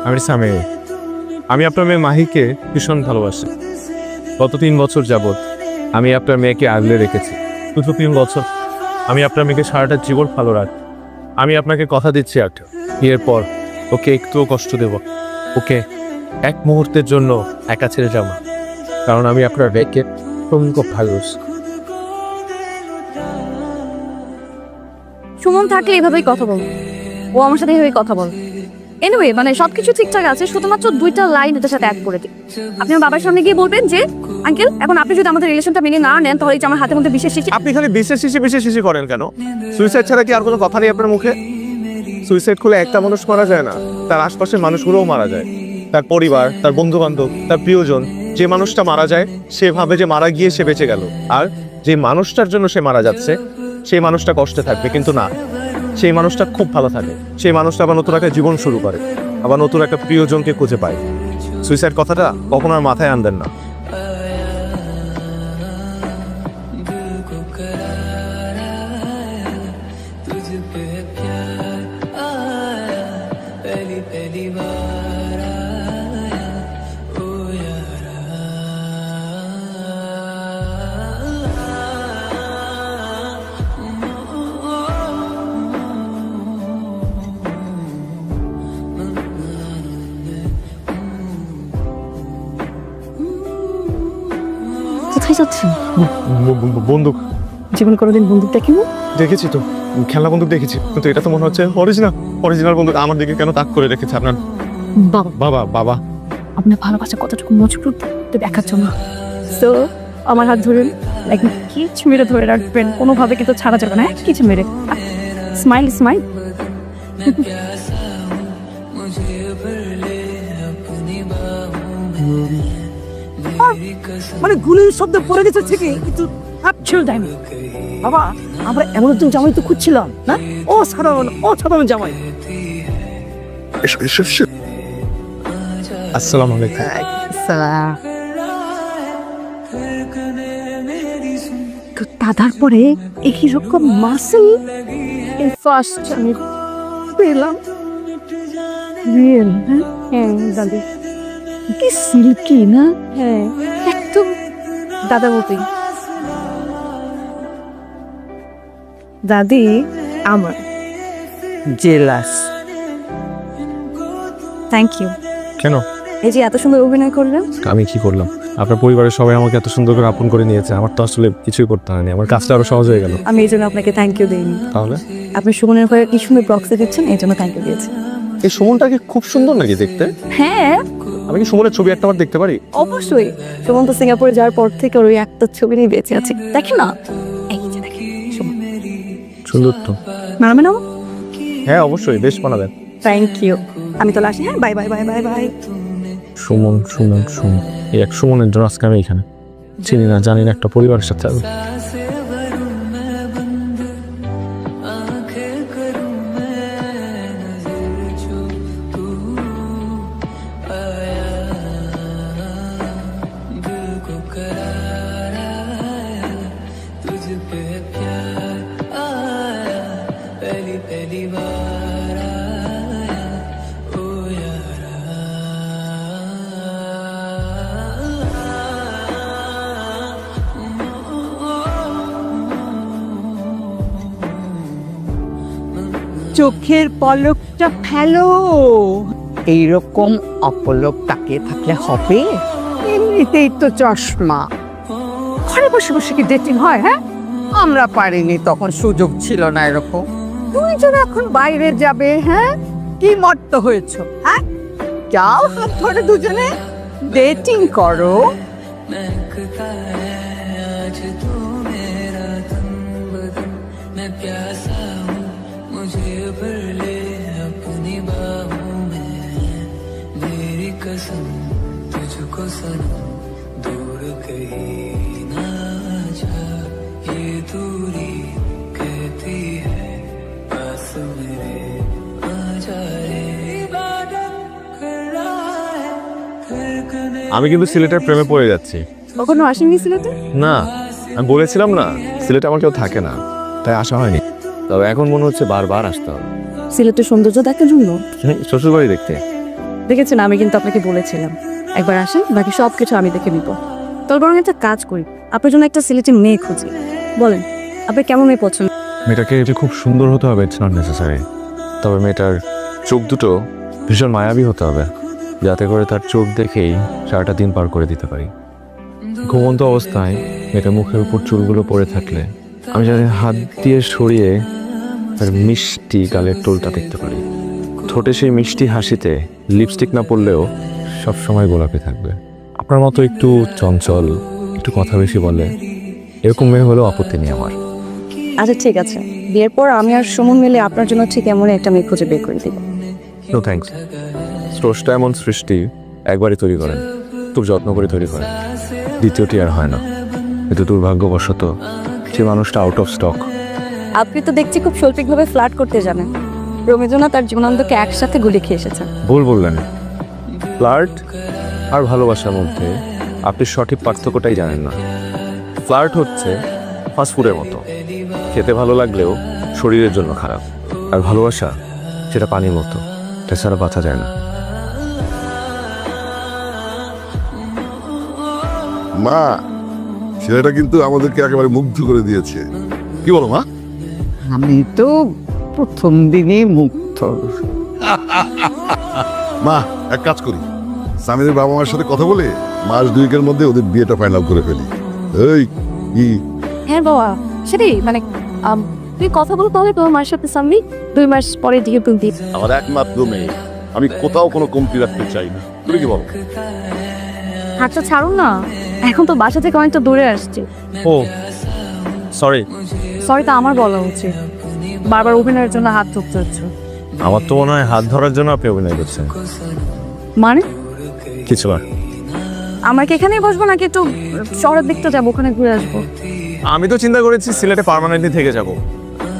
আমি সামি, আমি আপনার মেয়ে মাহিকে ভীষণ ভালোবাসি। গত 3 বছর যাবৎ আমি আপনার মেয়েকে আগলে রেখেছি। শুধু 3 বছর। আমি আপনার মেয়েকে সারাটা জীবন ভালো রাখি। আমি আপনাকে কথা দিচ্ছি একটা, বিয়ের পর ওকে একটুও কষ্ট দেব, ওকে এক মুহূর্তের জন্য একা ছেড়ে যাব, কারণ আমি আপনার মেয়েকে খুব ভালোবাসি। সুমন থাকলে এভাবেই কথা বল, ও আমার সাথে এভাবেই কথা বল। এনিওয়ে মানে সবকিছু ঠিকঠাক আছে, শুধুমাত্র 2টা লাইন এটার সাথে অ্যাড করে দিই। আপনি আমার বাবার সামনে গিয়ে বলবেন যে আঙ্কেল, এখন আপনি যদি আমাদের রিলেশনটা মেনে না নেন তাহলে আমার হাতের মধ্যে বিশেষ শিশি। আপনি খালি বিশেষ শিশি করেন কেন? সুইসাইড ছাড়া কি আর কোনো কথা নেই আপনার মুখে? সুইসাইড করলে একটা মানুষ মারা যায় না, তার আশপাশের মানুষগুলোও মারা যায়। তার পরিবার, তার বন্ধু বান্ধব, তার প্রিয়জন। যে মানুষটা মারা যায় সে ভাবে যে মারা গিয়ে সে বেঁচে গেল, আর যে মানুষটার জন্য সে মারা যাচ্ছে সেই মানুষটা কষ্টে থাকবে, কিন্তু না, সেই মানুষটা খুব ভালো থাকে। সেই মানুষটা আবার নতুন একটা জীবন শুরু করে, আবার নতুন একটা প্রিয়জনকে খুঁজে পায়। সুইসাইড কথাটা কখনো আর মাথায় আনবেন না। কোথায় যাচ্ছেন? বন্দুক। জীবন কোনোদিন বন্দুক দেখিব? দেখেছি তো, খেলনা বন্দুক দেখেছি, কিন্তু এটা তো মনে হচ্ছে অরিজিনাল বন্দুক। আমার দিকে কেন তাক করে রেখেছে আপনার বাবা? আপনার ভালোবাসা কতটুকু মজবুত দেখার জন্য। সো আমার হাত ধরুন, একদম কিছু মেরে ধরে রাখবেন, কোনোভাবে কিন্তু ছাড়া যাবে না। কিছু মেরে স্মাইল। মানে গুলির শব্দ পড়ে গেছে ঠিকই, কিন্তু আপছিল টাইম। বাবা, আমরা এমন একজন জামাই তো খুঁজছিলাম না, অসাধারণ জামাই। আসসালামু আলাইকুম। তো দাদার পরে একই রকম মাসেল ফার্স্ট আমি পেলাম। রিয়েল? হ্যাঁ দাদি, কি সিল্কি না? হ্যাঁ একদম দাদা মতোই। দাদি আমার জেলাস। Thank you. কেন? এই যে এত সুন্দর অভিনয় করলেন। আমি কি করলাম? আপনার পরিবারের সবাই আমাকে এত সুন্দর করে আপন করে নিয়েছে, আমার তো আসলে কিছুই করতে হয়নি, আমার কাজটা আরো সহজ হয়ে গেল। আমি এই জন্য আপনাকে থ্যাংক ইউ দিইনি। তাহলে আপনি সুমনের হয়ে কি সুন্দর প্রক্সি দিচ্ছেন, এই জন্য থ্যাংক ইউ দিয়েছি। এই সুমনটা কি খুব সুন্দর নাকি দেখতে? হ্যাঁ আমি কি সুমনের ছবি একটা বার দেখতে পারি? অবশ্যই। সুমন তো সিঙ্গাপুরে যাওয়ার পর থেকে ওর ওই একটা ছবি নিয়ে বেঁচে আছে, দেখেন না। এই যে দেখেন সুমন, সুন্দর তো। মানাবে না? হ্যাঁ অবশ্যই, বেশ বানাবেন। Thank you. আমি তো আসি। হ্যাঁ, bye bye bye bye bye. Suman. এই এক সুমনের জন্য আজকে আমি এখানে। চিনি না জানি না একটা পরিবারের সাথে চোখের পলকটা ফেলো। এইরকম অপলক তাকিয়ে থাকলে হবে? এমনিতেই তো চশমা। ঘরে বসে বসে কি ডেটিং হয়? হ্যাঁ, আমরা পারিনি, তখন সুযোগ ছিল না এরকম। দুইজন এখন বাইরে যাবে। হ্যাঁ, কি মত্ত হয়েছ? হ্যাঁ, যাও হাত ধরে দুজনে ডেটিং করো। तुझको सनम दूर कहीं ना जा, ये दूरी कहती है पास मेरे आ जा रे। इबादत कर रहा है धड़कने। আমি কিন্তু সিলেটের প্রেমে পড়ে যাচ্ছি। কখনো আসেননি সিলেটে? না, আমি বলেছিলাম না সিলেটে আমার কেউ থাকে না, তাই আসা হয়নি। তবে এখন মনে হচ্ছে বারবার আসতে হবে। সিলেটের সৌন্দর্য দেখার জন্য। শ্বশুর বাড়ি দেখতে? দেখেছেন, আমি কিন্তু আপনাকে বলেছিলাম একবার আসেন, বাকি সব কিছু আমি দেখে নিব। তোর বরং একটা কাজ করি, আপনার জন্য একটা সিলেটি মেয়ে খুঁজি। বলেন আপনি কেমন মেয়ে পছন্দ? মেয়েটাকে যে খুব সুন্দর হতে হবে ইটস নট নেসেসারি, তবে মেয়েটার চোখ দুটো ভীষণ মায়াবী হতে হবে, যাতে করে তার চোখ দেখেই সারাটা দিন পার করে দিতে পারি। ঘুমন্ত অবস্থায় মেয়েটার মুখের উপর চুলগুলো পড়ে থাকলে আমি যাতে হাত দিয়ে সরিয়ে তার মিষ্টি গালের টোলটা দেখতে পারি। ঠোঁটে সেই মিষ্টি হাসিতে লিপস্টিক না পরলেও সবসময় গোলাপি থাকবে। আপনার মতো একটু চঞ্চল, একটু কথা বেশি বলে, এরকম মেয়ে হলেও আপত্তি নেই আমার। আচ্ছা ঠিক আছে, বিয়ের পর আমি আর সুমন মিলে আপনার জন্য ঠিক এমন একটা মেয়ে খুঁজে বের করে দিব। No thanks. স্রষ্টা এমন সৃষ্টি একবারই তৈরি করেন, খুব যত্ন করে তৈরি করেন, দ্বিতীয়টি আর হয় না। কিন্তু দুর্ভাগ্যবশত সে মানুষটা আউট অফ স্টক। আপনি তো দেখছি খুব শৈল্পিকভাবে ফ্লার্ট করতে জানেন। রবীন্দ্রনাথ তার জীবনানন্দকে একসাথে গুলি খেয়ে এসেছেন। ভুল বললেন। ফ্লার্ট আর ভালোবাসার মধ্যে আপনি সঠিক পার্থক্যটাই জানেন না। ফ্লার্ট হচ্ছে ফাস্টফুডের মতো, খেতে ভালো লাগলেও শরীরের জন্য খারাপ। আর ভালোবাসা সেটা পানির মতো, এটা ছাড়া বাঁচা যায় না। মা, ছেলেটা কিন্তু আমাদেরকে একেবারে মুগ্ধ করে দিয়েছে। কি বলো মা? আমি তো প্রথম দিনে মুগ্ধ। মা, এক কাজ করি, সামিরের বাবা মার সাথে কথা বলে মাস দুয়েকের মধ্যে ওদের বিয়েটা ফাইনাল করে ফেলি। এই কি? হ্যাঁ বাবা, সেটাই মানে তুই কথা বল তাহলে তোমার মায়ের সাথে সামনে 2 মাস পরে দিয়ে তুলতি। আমার একমাত্র মেয়ে, আমি কোথাও কোনো কমতি রাখতে চাই না। তুমি কি বলো? হাতটা ছাড়ুন না, এখন তো বাসা থেকে অনেকটা দূরে আসছে। ও সরি। সরি তো আমার বলা উচিত, বারবার অভিনয়ের জন্য হাত ধরতে হচ্ছে। আমার তো মনে হয় হাত ধরার জন্য আপনি অভিনয় করছেন। মানে কিছু আর। আমরা কি এখানেই বসবো নাকি একটু শহরের দিকটা যাবো, ওখানে ঘুরে আসবো? আমি তো চিন্তা করেছি সিলেটে পার্মানেন্টলি থেকে যাব।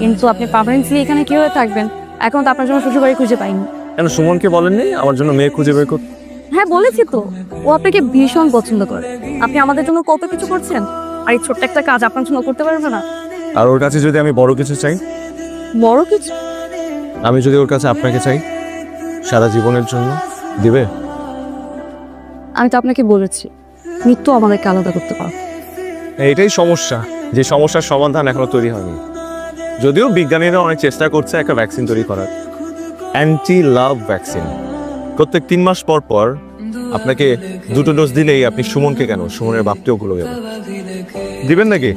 কিন্তু আপনি পার্মানেন্টলি এখানে কিভাবে থাকবেন? এখন তো আপনার জন্য শ্বশুরবাড়ি খুঁজে পাইনি। কেন সুমনকে বলেননি আমার জন্য মেয়ে খুঁজে বের করতে? হ্যাঁ বলেছি তো, ও আপনাকে ভীষণ পছন্দ করে। আপনি আমাদের জন্য কত কিছু করছেন, আর এই ছোট্ট একটা কাজ আপনার জন্য করতে পারবে না? আর ওর কাছে যদি আমি বড় কিছু চাই? বড় কিছু? আমি যদি ওর কাছে আপনাকে চাই সারা জীবনের জন্য, দিবে? আমি তো আপনাকে বলেছি মৃত্যু আমাদেরকে আলাদা করতে পারো। এইটাই সমস্যা, যে সমস্যার সমাধান এখনো তৈরি হয়নি। যদিও বিজ্ঞানীরা অনেক চেষ্টা করছে একটা ভ্যাকসিন তৈরি করার, অ্যান্টি লাভ ভ্যাকসিন। প্রত্যেক 3 মাস পর পর আপনাকে 2টো ডোজ দিলেই আপনি সুমনকে কেন, সুমনের বাপকেও ভুলে যাবেন। দিবেন নাকি?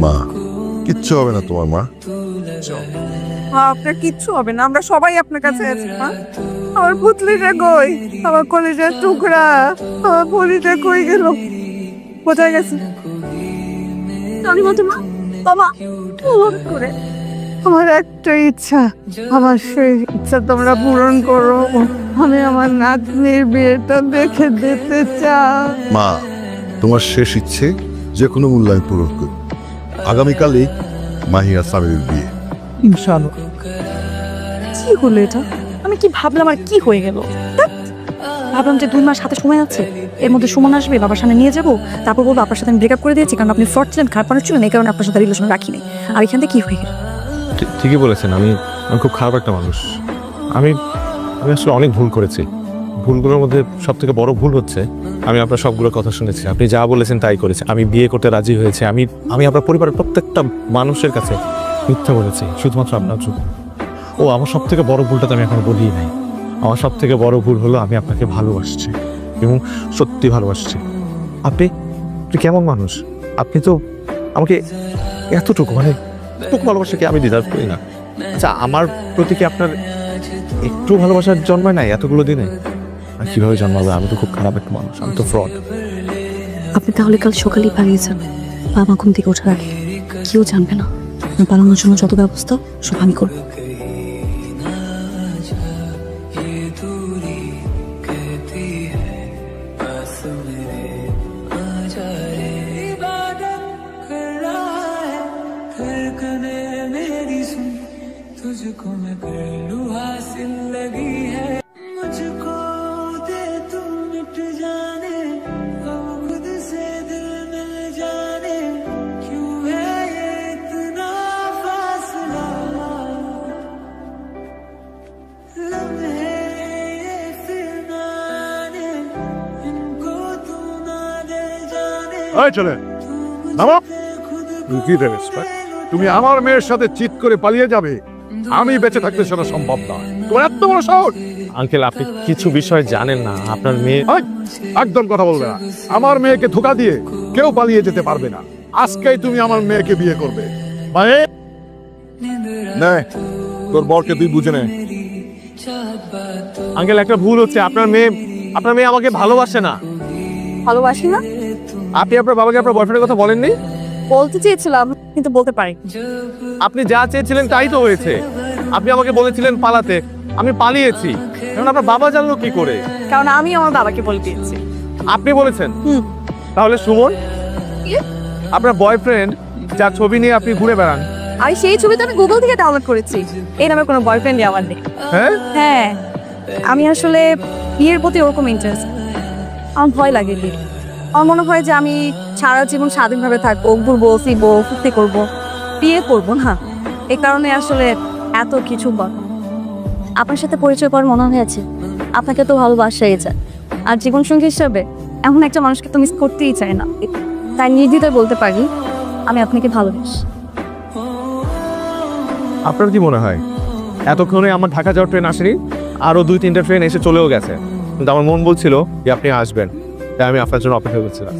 মা, কিচ্ছু হবে না তোমার মা। আপনার কিচ্ছু হবে না, আমরা সবাই আপনার কাছে আছি। মা, আমার পুতলিটা কই? আমার কলেজের টুকরা, আমার পুলিটা কই গেল? কোথায় গেছে? আমি বলতে মা, বাবা করে আমার একটা ইচ্ছা, আমার সেই ইচ্ছা তোমরা পূরণ করো। আমি আমার নাতনির বিয়েটা দেখে দিতে চাই। মা, তোমার শেষ ইচ্ছে যে কোনো মূল্যায়ন পূরণ করো। আগামীকালই মাহি আর সামিরের বিয়ে। ইনশাআল্লাহ। কি হলো এটা? আমি কি ভাবলাম আর কি হয়ে গেল? ভাবলাম যে 2 মাস হাতে সময় আছে, এর মধ্যে সুমন আসবে, বাবার সামনে নিয়ে যাবো, তারপর বলবো আপনার সাথে আমি ব্রেকআপ করে দিয়েছি কারণ আপনি ফ্রড ছিলেন, খারাপ মানুষ ছিলেন, এই কারণে আপনার সাথে রিলেশন রাখিনি। আর এখান থেকে কি হয়ে গেল? ঠিকই বলেছেন, আমি খুব খারাপ একটা মানুষ। আমি আসলে অনেক ভুল করেছি। ভুলগুলোর মধ্যে সব থেকে বড় ভুল হচ্ছে আমি আপনার সবগুলো কথা শুনেছি, আপনি যা বলেছেন তাই করেছি। আমি বিয়ে করতে রাজি হয়েছি, আমি আপনার পরিবারের প্রত্যেকটা মানুষের কাছে মিথ্যা বলেছি শুধুমাত্র আপনার জন্য। ও আমার সব থেকে বড় ভুলটা তো আমি এখন বলিই নাই। আমার সব থেকে বড় ভুল হলো আমি আপনাকে ভালোবাসছি এবং সত্যি ভালোবাসছি। আপনি কেমন মানুষ? আপনি তো আমাকে এতটুকু ভালোবাসা কি আমি ডিজার্ভ করি না? আচ্ছা, আমার প্রতি কি আপনার একটু ভালোবাসার জন্মায় নাই এতগুলো দিনে? আর কিভাবে জন্মাবে? আমি তো খুব খারাপ একটা মানুষ, আমি তো ফ্রড। আপনি তাহলে কাল সকালেই পালিয়ে যান, বাবা ঘুম থেকে ওঠার আগে। কেউ জানবে না। পালানোর জন্য যত ব্যবস্থা সব আমি করবো। तुझको मैं कर लूं हासिल लगी है, मुझको दे तू मिट जाने, अब खुद से दिल मिल जाने, क्यों है ये इतना फासला। এই চলে নামো। কি রে রেসপেক্ট? তুমি আমার মেয়ের সাথে চিট করে পালিয়ে যাবে? আমি বেঁচে থাকতে সেটা সম্ভব নয়। তোমার এত বড় সাহস! আঙ্কেল আপনি কিছু বিষয় জানেন না, আপনার মেয়ে এই, একদম কথা বলবে না। আমার মেয়েকে ধোকা দিয়ে কেউ পালিয়ে যেতে পারবে না। আজকেই তুমি আমার মেয়েকে বিয়ে করবে। মানে নে, তোর বরকে তুই বুঝে নে। আঙ্কেল একটা ভুল হচ্ছে, আপনার মেয়ে আমাকে ভালোবাসে না। ভালোবাসি না আপনি আপনার বাবাকে আপনার বয়ফ্রেন্ডের কথা বলেননি? বলতে চেয়েছিলাম কিন্তু বলতে পারি। আপনি যা চেয়েছিলেন তাই তো হয়েছে। আপনি আমাকে বলেছিলেন পালাতে, আমি পালিয়েছি। এখন আপনার বাবা জানলো কি করে? কারণ আমি আমার বাবাকে বলে দিয়েছি। আপনি বলেছেন? হুম। তাহলে সুমন আপনার বয়ফ্রেন্ড, যার ছবি নিয়ে আপনি ঘুরে বেড়ান। আর সেই ছবিটা আমি গুগল থেকে ডাউনলোড করেছি। এই নামে কোনো বয়ফ্রেন্ডই আমার নেই। হ্যাঁ হ্যাঁ, আমি আসলে বিয়ের প্রতি ওরকম ইন্টারেস্ট। আমার ভয় লাগে বিয়ে। আমার মনে হয় যে আমি সারা জীবন স্বাধীনভাবে থাকবো, ঘুরবো ফিরবো ফুর্তি করবো, বিয়ে করবো না। এই কারণে আসলে এত কিছু আপনার সাথে পরিচয় করার মনে হয়েছে। আপনাকে তো ভালোবাসাই যায়, আর জীবনসঙ্গী হিসাবে এমন একটা মানুষকে তো মিস করতেই চায় না। তাই নির্দ্বিধায় বলতে পারি আমি আপনাকে ভালোবাসি। আপনার কি মনে হয় এতক্ষণে আমার ঢাকা যাওয়ার ট্রেন আসেনি? আরো 2-3টা ট্রেন এসে চলেও গেছে, কিন্তু আমার মন বলছিল যে আপনি আসবেন, তাই আমি আপনার জন্য অপেক্ষা করছিলাম।